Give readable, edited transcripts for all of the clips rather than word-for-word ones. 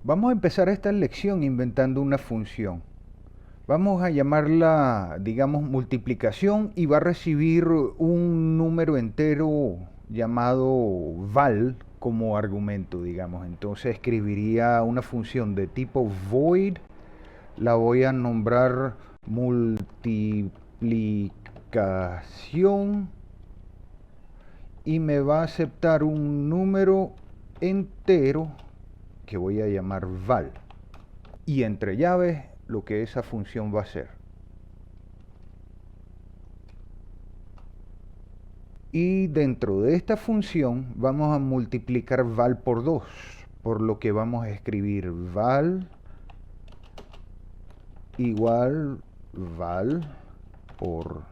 Vamos a empezar esta lección inventando una función. Vamos a llamarla, digamos, multiplicación y va a recibir un número entero llamado val como argumento, digamos. Entonces escribiría una función de tipo void, la voy a nombrar multiplicación y me va a aceptar un número entero que voy a llamar val. Y entre llaves, lo que esa función va a hacer. Y dentro de esta función vamos a multiplicar val por 2, por lo que vamos a escribir val igual val por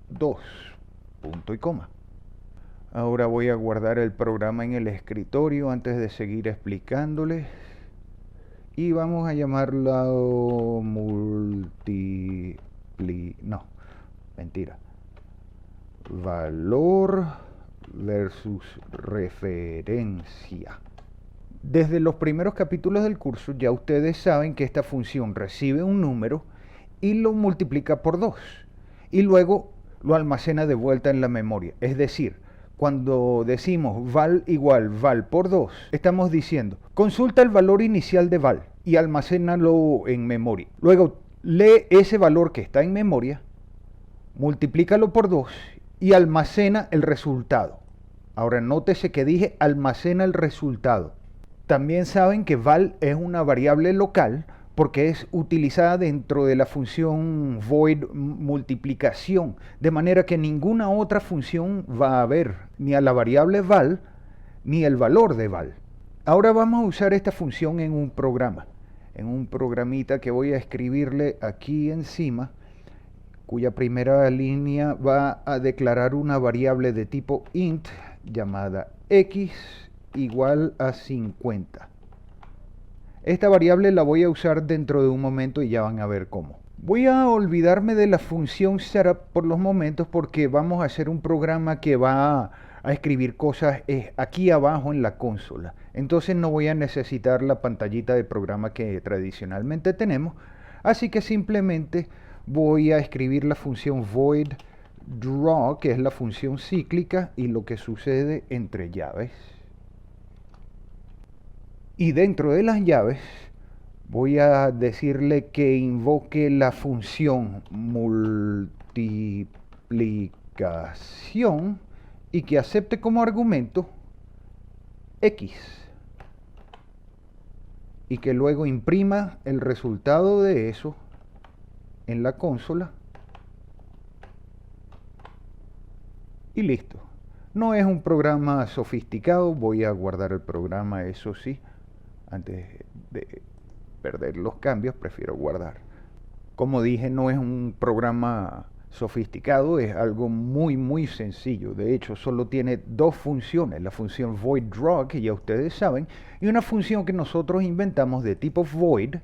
2, punto y coma. Ahora voy a guardar el programa en el escritorio antes de seguir explicándoles. Y vamos a llamarlo valor versus referencia. Desde los primeros capítulos del curso ya ustedes saben que esta función recibe un número y lo multiplica por 2 y luego lo almacena de vuelta en la memoria. Es decir, cuando decimos val igual val por 2, estamos diciendo consulta el valor inicial de val y almacénalo en memoria. Luego lee ese valor que está en memoria, multiplícalo por 2 y almacena el resultado. Ahora nótese que dije almacena el resultado. También saben que val es una variable local porque es utilizada dentro de la función void multiplicación, de manera que ninguna otra función va a ver ni a la variable val ni el valor de val. Ahora vamos a usar esta función en un programa, en un programita que voy a escribirle aquí encima, cuya primera línea va a declarar una variable de tipo int llamada x igual a 50. Esta variable la voy a usar dentro de un momento y ya van a ver cómo. Voy a olvidarme de la función setup por los momentos porque vamos a hacer un programa que va a escribir cosas aquí abajo en la consola. Entonces no voy a necesitar la pantallita de programa que tradicionalmente tenemos. Así que simplemente voy a escribir la función void draw, que es la función cíclica, y lo que sucede entre llaves. Y dentro de las llaves voy a decirle que invoque la función multiplicación y que acepte como argumento x y que luego imprima el resultado de eso en la consola y listo. No es un programa sofisticado, voy a guardar el programa, eso sí. Antes de perder los cambios, prefiero guardar. Como dije, no es un programa sofisticado, es algo muy sencillo. De hecho, solo tiene dos funciones, la función void draw, que ya ustedes saben, y una función que nosotros inventamos de tipo void,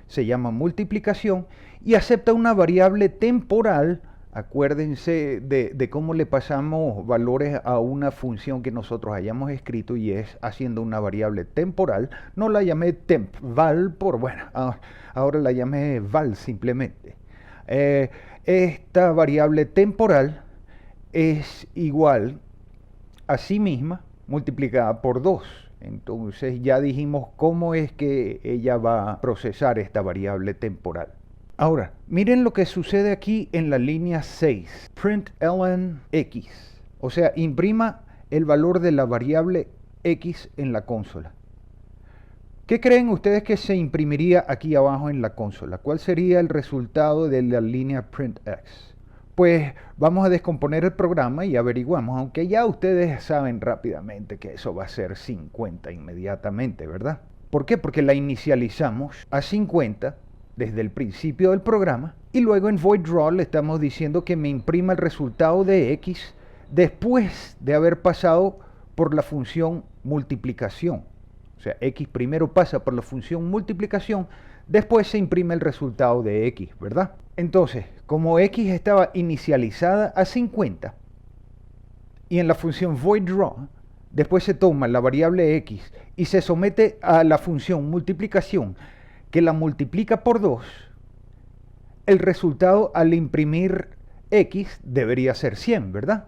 se llama multiplicación, y acepta una variable temporal. Acuérdense de cómo le pasamos valores a una función que nosotros hayamos escrito y es haciendo una variable temporal. No la llamé temp val ahora la llamé val simplemente. Esta variable temporal es igual a sí misma multiplicada por 2. Entonces ya dijimos cómo es que ella va a procesar esta variable temporal. Ahora, miren lo que sucede aquí en la línea 6, println x, o sea, imprima el valor de la variable x en la consola. ¿Qué creen ustedes que se imprimiría aquí abajo en la consola? ¿Cuál sería el resultado de la línea printx? Pues vamos a descomponer el programa y averiguamos, aunque ya ustedes saben rápidamente que eso va a ser 50 inmediatamente, ¿verdad? ¿Por qué? Porque la inicializamos a 50 desde el principio del programa y luego en void draw le estamos diciendo que me imprima el resultado de x después de haber pasado por la función multiplicación. O sea, x primero pasa por la función multiplicación, después se imprime el resultado de x, ¿verdad? Entonces, como x estaba inicializada a 50 y en la función void draw Después se toma la variable x y se somete a la función multiplicación que la multiplica por 2. El resultado al imprimir x debería ser 100, ¿verdad?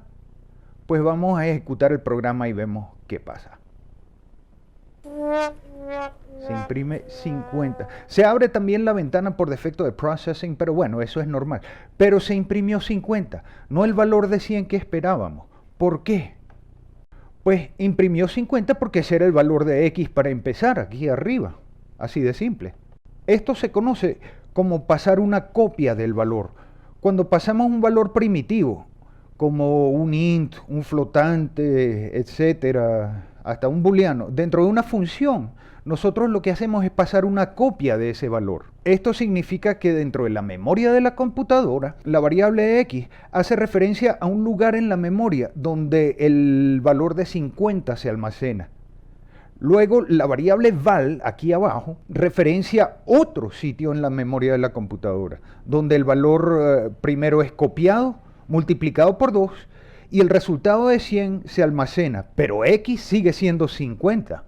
Pues vamos a ejecutar el programa y vemos qué pasa. Se imprime 50. Se abre también la ventana por defecto de processing, pero bueno, eso es normal. Pero se imprimió 50, no el valor de 100 que esperábamos. ¿Por qué? Pues imprimió 50 porque ese era el valor de x para empezar, aquí arriba. Así de simple. Esto se conoce como pasar una copia del valor. Cuando pasamos un valor primitivo, como un int, un flotante, etcétera, hasta un booleano, dentro de una función, nosotros lo que hacemos es pasar una copia de ese valor. Esto significa que dentro de la memoria de la computadora, la variable x hace referencia a un lugar en la memoria donde el valor de 50 se almacena. Luego, la variable val, aquí abajo, referencia otro sitio en la memoria de la computadora, donde el valor primero es copiado, multiplicado por 2, y el resultado de 100 se almacena, pero x sigue siendo 50.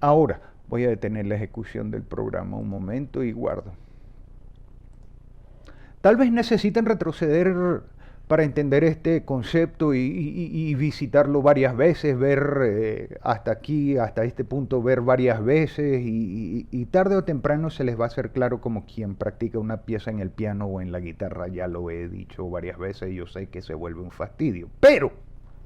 Ahora, voy a detener la ejecución del programa un momento y guardo. Tal vez necesiten retroceder para entender este concepto y visitarlo varias veces, ver hasta aquí, hasta este punto, ver varias veces y tarde o temprano se les va a hacer claro como quien practica una pieza en el piano o en la guitarra, ya lo he dicho varias veces y yo sé que se vuelve un fastidio. Pero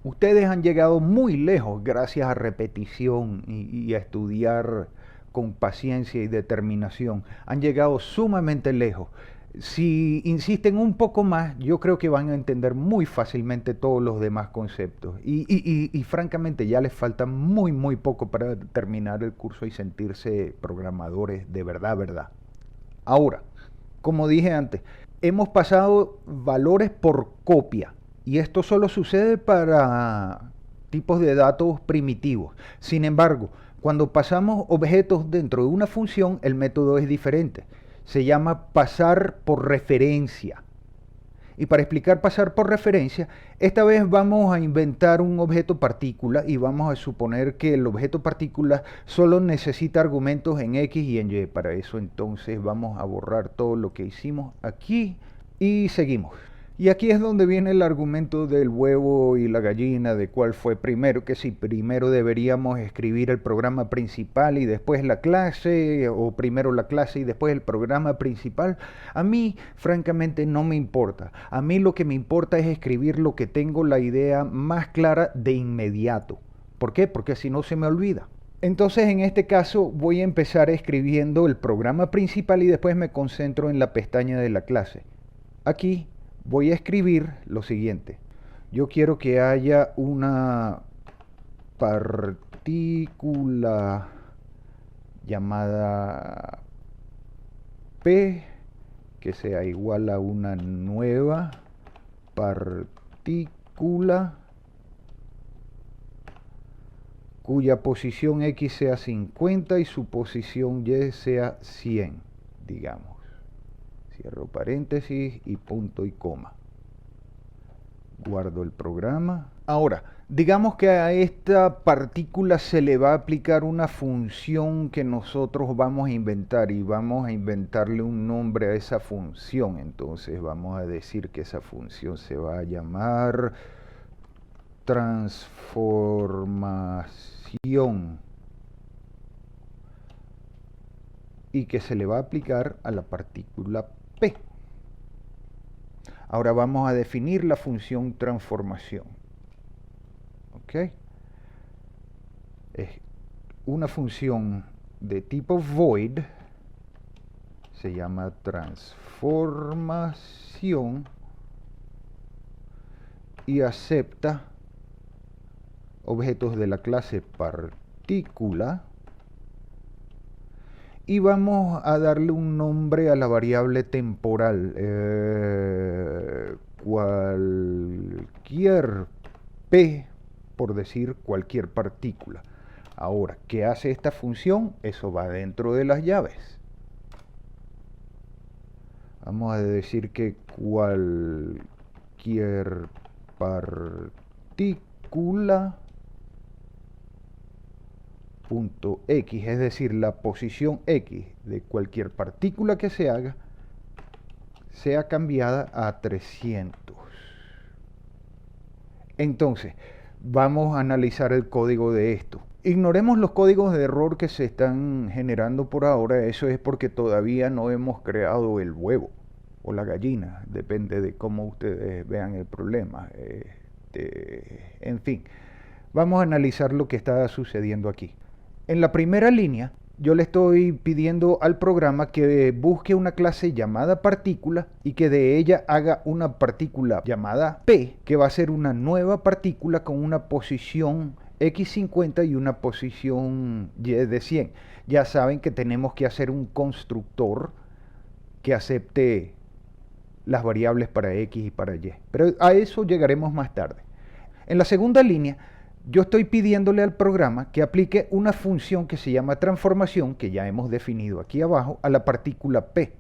ustedes han llegado muy lejos gracias a repetición y a estudiar con paciencia y determinación. Han llegado sumamente lejos. Si insisten un poco más, yo creo que van a entender muy fácilmente todos los demás conceptos. Y francamente ya les falta muy poco para terminar el curso y sentirse programadores de verdad, verdad. Ahora, como dije antes, hemos pasado valores por copia. Y esto solo sucede para tipos de datos primitivos. Sin embargo, cuando pasamos objetos dentro de una función, el método es diferente. Se llama pasar por referencia. Y para explicar pasar por referencia, esta vez vamos a inventar un objeto partícula y vamos a suponer que el objeto partícula solo necesita argumentos en X y en Y. Para eso entonces vamos a borrar todo lo que hicimos aquí y seguimos. Y aquí es donde viene el argumento del huevo y la gallina, de cuál fue primero, que si primero deberíamos escribir el programa principal y después la clase, o primero la clase y después el programa principal. A mí, francamente, no me importa. A mí lo que me importa es escribir lo que tengo la idea más clara de inmediato. ¿Por qué? Porque si no se me olvida. Entonces, en este caso, voy a empezar escribiendo el programa principal y después me concentro en la pestaña de la clase. Aquí voy a escribir lo siguiente. Yo quiero que haya una partícula llamada P que sea igual a una nueva partícula cuya posición X sea 50 y su posición Y sea 100, digamos. Cierro paréntesis y punto y coma. Guardo el programa. Ahora, digamos que a esta partícula se le va a aplicar una función que nosotros vamos a inventar y vamos a inventarle un nombre a esa función. Entonces vamos a decir que esa función se va a llamar transformación y que se le va a aplicar a la partícula P. Ahora vamos a definir la función transformación. ¿Ok? Es una función de tipo void, se llama transformación y acepta objetos de la clase partícula. Y vamos a darle un nombre a la variable temporal. Cualquier P, por decir cualquier partícula. Ahora, ¿qué hace esta función? Eso va dentro de las llaves. Vamos a decir que cualquier partícula punto X, es decir, la posición X de cualquier partícula que se haga, sea cambiada a 300. Entonces, vamos a analizar el código de esto. Ignoremos los códigos de error que se están generando por ahora. Eso es porque todavía no hemos creado el huevo o la gallina. Depende de cómo ustedes vean el problema. En fin, vamos a analizar lo que está sucediendo aquí. En la primera línea, yo le estoy pidiendo al programa que busque una clase llamada partícula y que de ella haga una partícula llamada P, que va a ser una nueva partícula con una posición X50 y una posición Y de 100. Ya saben que tenemos que hacer un constructor que acepte las variables para X y para Y. Pero a eso llegaremos más tarde. En la segunda línea, yo estoy pidiéndole al programa que aplique una función que se llama transformación, que ya hemos definido aquí abajo, a la partícula P.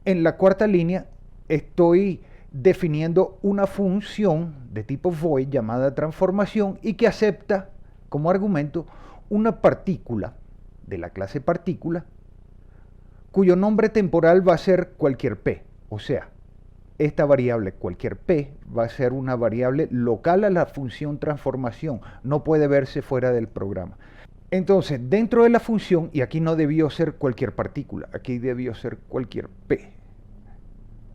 En la cuarta línea, estoy definiendo una función de tipo void llamada transformación y que acepta como argumento una partícula de la clase partícula cuyo nombre temporal va a ser cualquier P. O sea, esta variable, cualquier P, va a ser una variable local a la función transformación. No puede verse fuera del programa. Entonces, dentro de la función, y aquí no debió ser cualquier partícula, aquí debió ser cualquier P,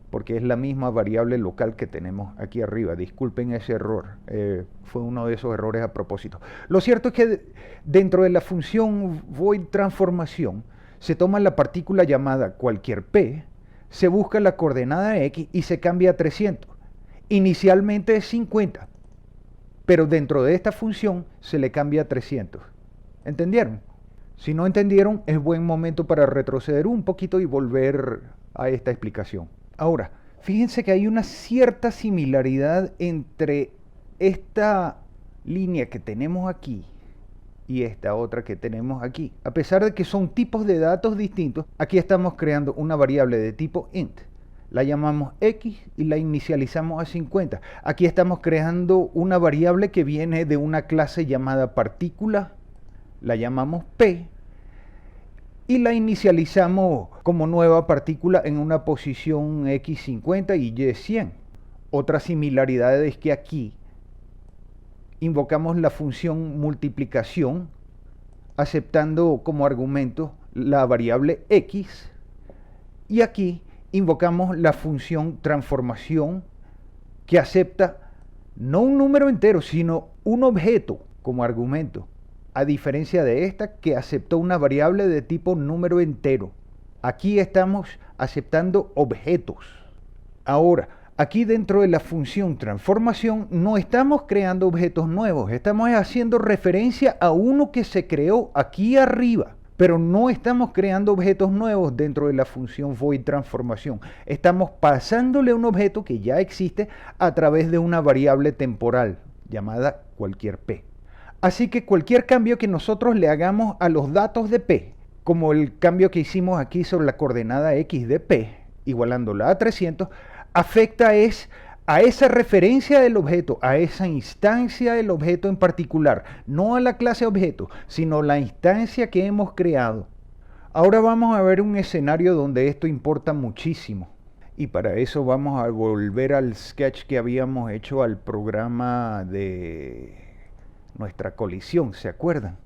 porque es la misma variable local que tenemos aquí arriba. Disculpen ese error, fue uno de esos errores a propósito. Lo cierto es que dentro de la función void transformación, se toma la partícula llamada cualquier P, se busca la coordenada X y se cambia a 300. Inicialmente es 50, pero dentro de esta función se le cambia a 300. ¿Entendieron? Si no entendieron, es buen momento para retroceder un poquito y volver a esta explicación. Ahora, fíjense que hay una cierta similaridad entre esta línea que tenemos aquí y esta otra que tenemos aquí. A pesar de que son tipos de datos distintos, aquí estamos creando una variable de tipo int. La llamamos X y la inicializamos a 50. Aquí estamos creando una variable que viene de una clase llamada partícula, la llamamos P, y la inicializamos como nueva partícula en una posición X50 y Y100. Otra similaridad es que aquí invocamos la función multiplicación aceptando como argumento la variable X y aquí invocamos la función transformación que acepta no un número entero sino un objeto como argumento, a diferencia de esta que aceptó una variable de tipo número entero. Aquí estamos aceptando objetos. Ahora, aquí dentro de la función transformación no estamos creando objetos nuevos, estamos haciendo referencia a uno que se creó aquí arriba, pero no estamos creando objetos nuevos dentro de la función void transformación. Estamos pasándole un objeto que ya existe a través de una variable temporal llamada cualquier P. Así que cualquier cambio que nosotros le hagamos a los datos de P, como el cambio que hicimos aquí sobre la coordenada X de P, igualándola a 300, afecta a esa referencia del objeto, a esa instancia del objeto en particular, no a la clase objeto, sino la instancia que hemos creado. Ahora vamos a ver un escenario donde esto importa muchísimo. Y para eso vamos a volver al sketch que habíamos hecho al programa de nuestra colisión, ¿se acuerdan?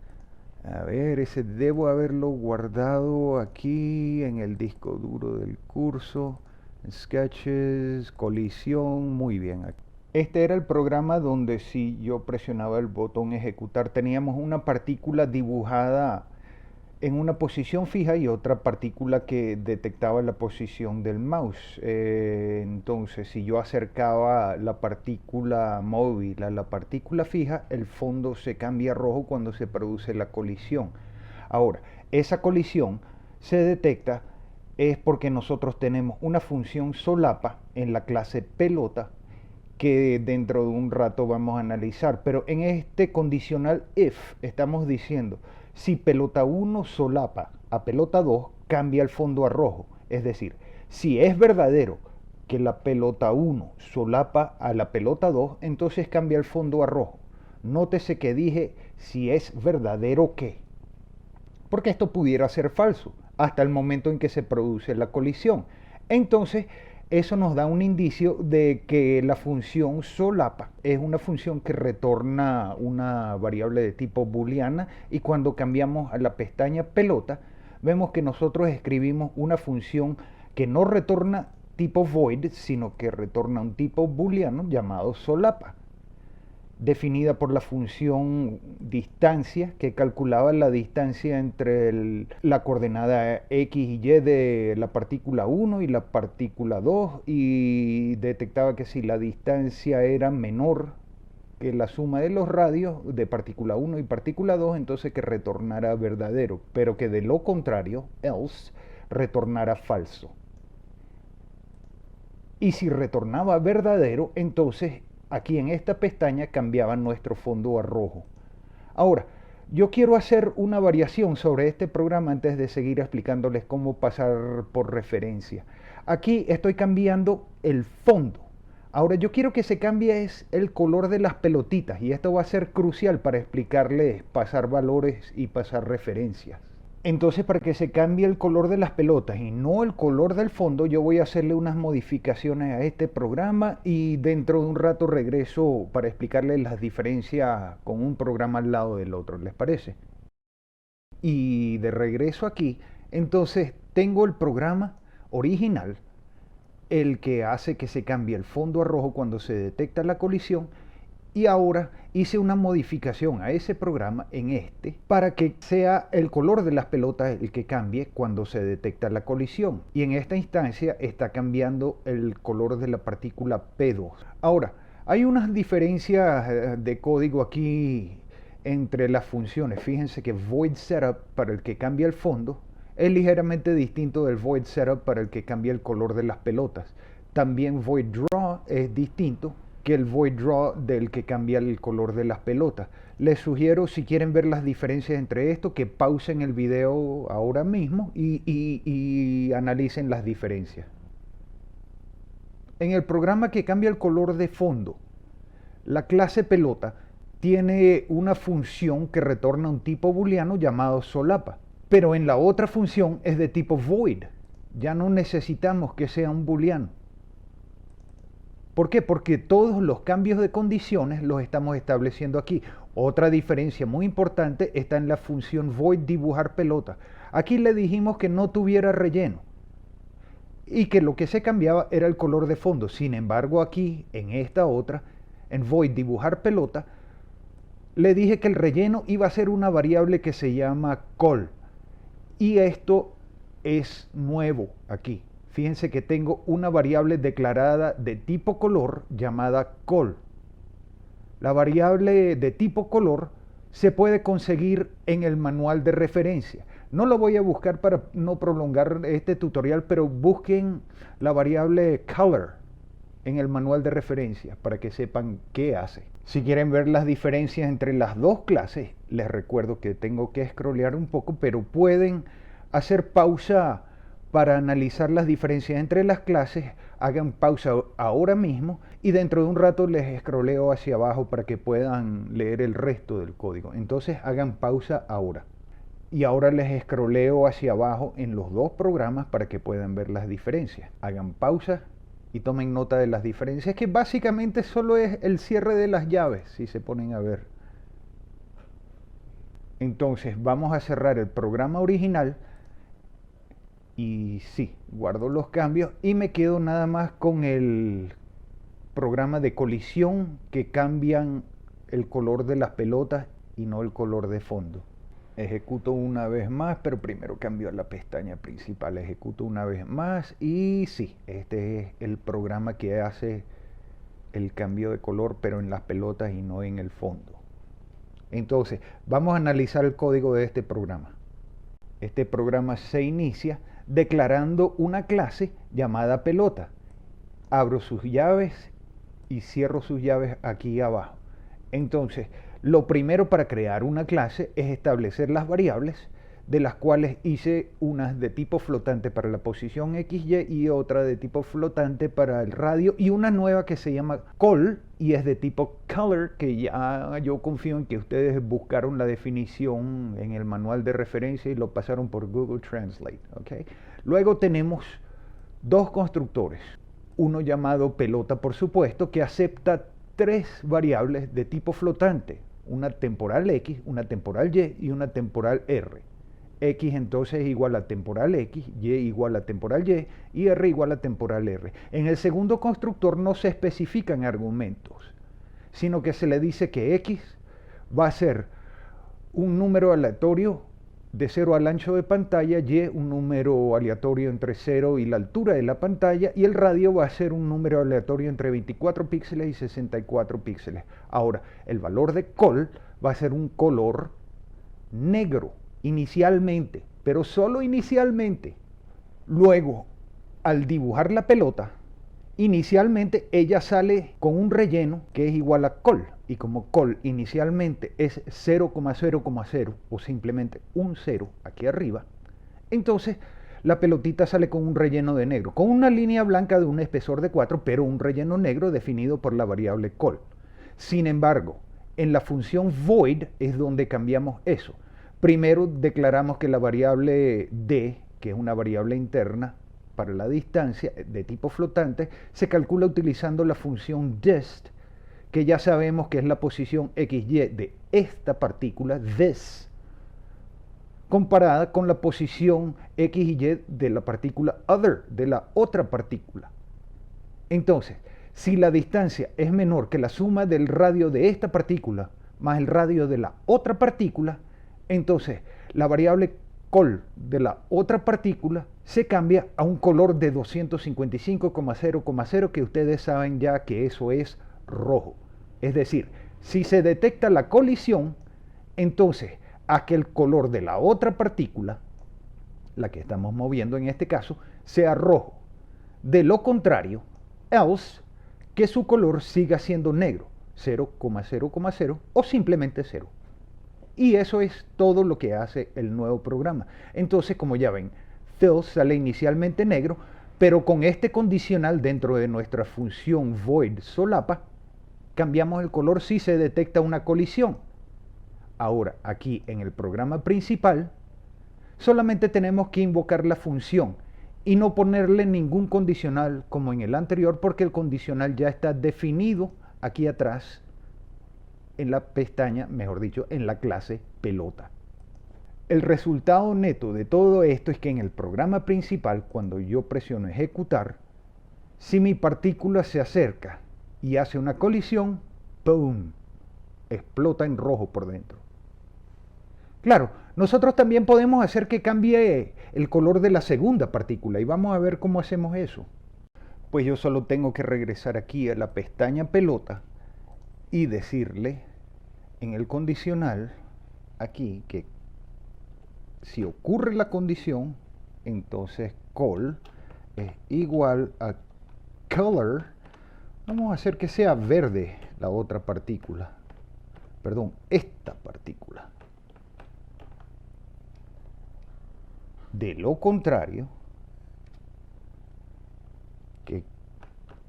A ver, ese debo haberlo guardado aquí en el disco duro del curso. Sketches, colisión, muy bien. Este era el programa donde si yo presionaba el botón ejecutar teníamos una partícula dibujada en una posición fija y otra partícula que detectaba la posición del mouse. Entonces si yo acercaba la partícula móvil a la partícula fija, el fondo se cambia a rojo cuando se produce la colisión. Ahora, esa colisión se detecta es porque nosotros tenemos una función solapa en la clase pelota que dentro de un rato vamos a analizar, pero en este condicional if estamos diciendo si pelota 1 solapa a pelota 2 cambia el fondo a rojo, es decir, si es verdadero que la pelota 1 solapa a la pelota 2, entonces cambia el fondo a rojo. Nótese que dije si es verdadero que. porque esto pudiera ser falso hasta el momento en que se produce la colisión. Entonces, eso nos da un indicio de que la función solapa es una función que retorna una variable de tipo booleana, y cuando cambiamos a la pestaña pelota, vemos que nosotros escribimos una función que no retorna tipo void, sino que retorna un tipo booleano llamado solapa, definida por la función distancia, que calculaba la distancia entre la coordenada x y y de la partícula 1 y la partícula 2, y detectaba que si la distancia era menor que la suma de los radios de partícula 1 y partícula 2, entonces que retornara verdadero, pero que de lo contrario, else, retornara falso. Y si retornaba verdadero, entonces aquí en esta pestaña cambiaba nuestro fondo a rojo. Ahora, yo quiero hacer una variación sobre este programa antes de seguir explicándoles cómo pasar por referencia. Aquí estoy cambiando el fondo. Ahora yo quiero que se cambie es el color de las pelotitas, y esto va a ser crucial para explicarles pasar valores y pasar referencias. Entonces, para que se cambie el color de las pelotas y no el color del fondo, yo voy a hacerle unas modificaciones a este programa, y dentro de un rato regreso para explicarles las diferencias con un programa al lado del otro, ¿les parece? Y de regreso aquí, entonces tengo el programa original, el que hace que se cambie el fondo a rojo cuando se detecta la colisión, y ahora hice una modificación a ese programa en este para que sea el color de las pelotas el que cambie cuando se detecta la colisión, y en esta instancia está cambiando el color de la partícula P2. Ahora, hay unas diferencias de código aquí entre las funciones. Fíjense que void setup para el que cambia el fondo es ligeramente distinto del void setup para el que cambia el color de las pelotas. También void draw es distinto que el void draw del que cambia el color de las pelotas. Les sugiero, si quieren ver las diferencias entre esto, que pausen el video ahora mismo y analicen las diferencias. En el programa que cambia el color de fondo, la clase pelota tiene una función que retorna un tipo booleano llamado solapa, pero en la otra función es de tipo void. Ya no necesitamos que sea un booleano. ¿Por qué? Porque todos los cambios de condiciones los estamos estableciendo aquí. Otra diferencia muy importante está en la función void dibujar pelota. Aquí le dijimos que no tuviera relleno y que lo que se cambiaba era el color de fondo. Sin embargo, aquí en esta otra, en void dibujar pelota, le dije que el relleno iba a ser una variable que se llama col, y esto es nuevo aquí. Fíjense que tengo una variable declarada de tipo color llamada col. La variable de tipo color se puede conseguir en el manual de referencia. No lo voy a buscar para no prolongar este tutorial, pero busquen la variable color en el manual de referencia para que sepan qué hace. Si quieren ver las diferencias entre las dos clases, les recuerdo que tengo que scrollear un poco, pero pueden hacer pausa para analizar las diferencias entre las clases. Hagan pausa ahora mismo y dentro de un rato les scrolleo hacia abajo para que puedan leer el resto del código. Entonces hagan pausa ahora. Y ahora les scrolleo hacia abajo en los dos programas para que puedan ver las diferencias. Hagan pausa y tomen nota de las diferencias, que básicamente solo es el cierre de las llaves, si se ponen a ver. Entonces vamos a cerrar el programa original. Y sí, guardo los cambios y me quedo nada más con el programa de colisión que cambian el color de las pelotas y no el color de fondo. Ejecuto una vez más, pero primero cambio a la pestaña principal. Ejecuto una vez más y sí, este es el programa que hace el cambio de color, pero en las pelotas y no en el fondo. Entonces, vamos a analizar el código de este programa. Este programa se inicia declarando una clase llamada pelota. Abro sus llaves y cierro sus llaves aquí abajo. Entonces, lo primero para crear una clase es establecer las variables de las cuales hice unas de tipo flotante para la posición XY y otra de tipo flotante para el radio, y una nueva que se llama call y es de tipo color, que ya yo confío en que ustedes buscaron la definición en el manual de referencia y lo pasaron por Google Translate. ¿Okay? Luego tenemos dos constructores, uno llamado pelota, por supuesto, que acepta tres variables de tipo flotante, una temporal X, una temporal Y y una temporal R. X entonces es igual a temporal X, Y igual a temporal y R igual a temporal R. En el segundo constructor no se especifican argumentos, sino que se le dice que X va a ser un número aleatorio de 0 al ancho de pantalla, Y un número aleatorio entre 0 y la altura de la pantalla, y el radio va a ser un número aleatorio entre 24 píxeles y 64 píxeles. Ahora, el valor de call va a ser un color negro inicialmente, pero solo inicialmente. Luego, al dibujar la pelota, inicialmente ella sale con un relleno que es igual a call, y como call inicialmente es 0,0,0 o simplemente un 0 aquí arriba, entonces la pelotita sale con un relleno de negro, con una línea blanca de un espesor de 4, pero un relleno negro definido por la variable call. Sin embargo, en la función void es donde cambiamos eso. Primero declaramos que la variable d, que es una variable interna para la distancia de tipo flotante, se calcula utilizando la función dist, que ya sabemos que es la posición XY de esta partícula, this, comparada con la posición X y Y de la partícula other, de la otra partícula. Entonces, si la distancia es menor que la suma del radio de esta partícula más el radio de la otra partícula, entonces la variable col de la otra partícula se cambia a un color de 255,0,0, que ustedes saben ya que eso es rojo. Es decir, si se detecta la colisión, entonces aquel color de la otra partícula, la que estamos moviendo en este caso, sea rojo. De lo contrario, else, que su color siga siendo negro, 0,0,0 o simplemente 0. Y eso es todo lo que hace el nuevo programa. Entonces, como ya ven, fill sale inicialmente negro, pero con este condicional dentro de nuestra función void solapa, cambiamos el color si se detecta una colisión. Ahora, aquí en el programa principal, solamente tenemos que invocar la función y no ponerle ningún condicional como en el anterior, porque el condicional ya está definido aquí atrás en la pestaña, mejor dicho, en la clase pelota. El resultado neto de todo esto es que en el programa principal, cuando yo presiono ejecutar, si mi partícula se acerca y hace una colisión, ¡pum!, explota en rojo por dentro. Claro, nosotros también podemos hacer que cambie el color de la segunda partícula, y vamos a ver cómo hacemos eso. Pues yo solo tengo que regresar aquí a la pestaña pelota y decirle en el condicional aquí que si ocurre la condición, entonces call es igual a color. Vamos a hacer que sea verde la otra partícula, perdón, esta partícula. De lo contrario, que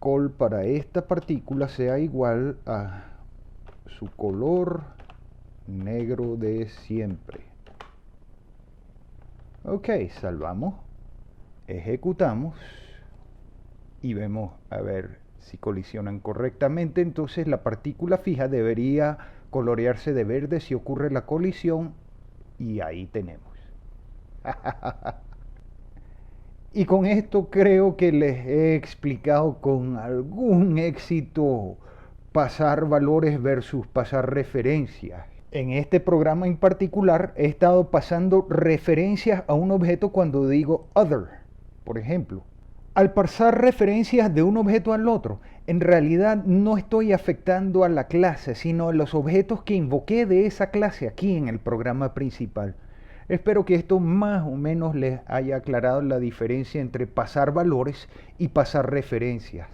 call para esta partícula sea igual a su color negro de siempre. Ok, salvamos, ejecutamos y vemos a ver si colisionan correctamente. Entonces la partícula fija debería colorearse de verde si ocurre la colisión, y ahí tenemos. Y con esto creo que les he explicado con algún éxito pasar valores versus pasar referencias. En este programa en particular he estado pasando referencias a un objeto cuando digo other, por ejemplo. Al pasar referencias de un objeto al otro, en realidad no estoy afectando a la clase, sino a los objetos que invoqué de esa clase aquí en el programa principal. Espero que esto más o menos les haya aclarado la diferencia entre pasar valores y pasar referencias.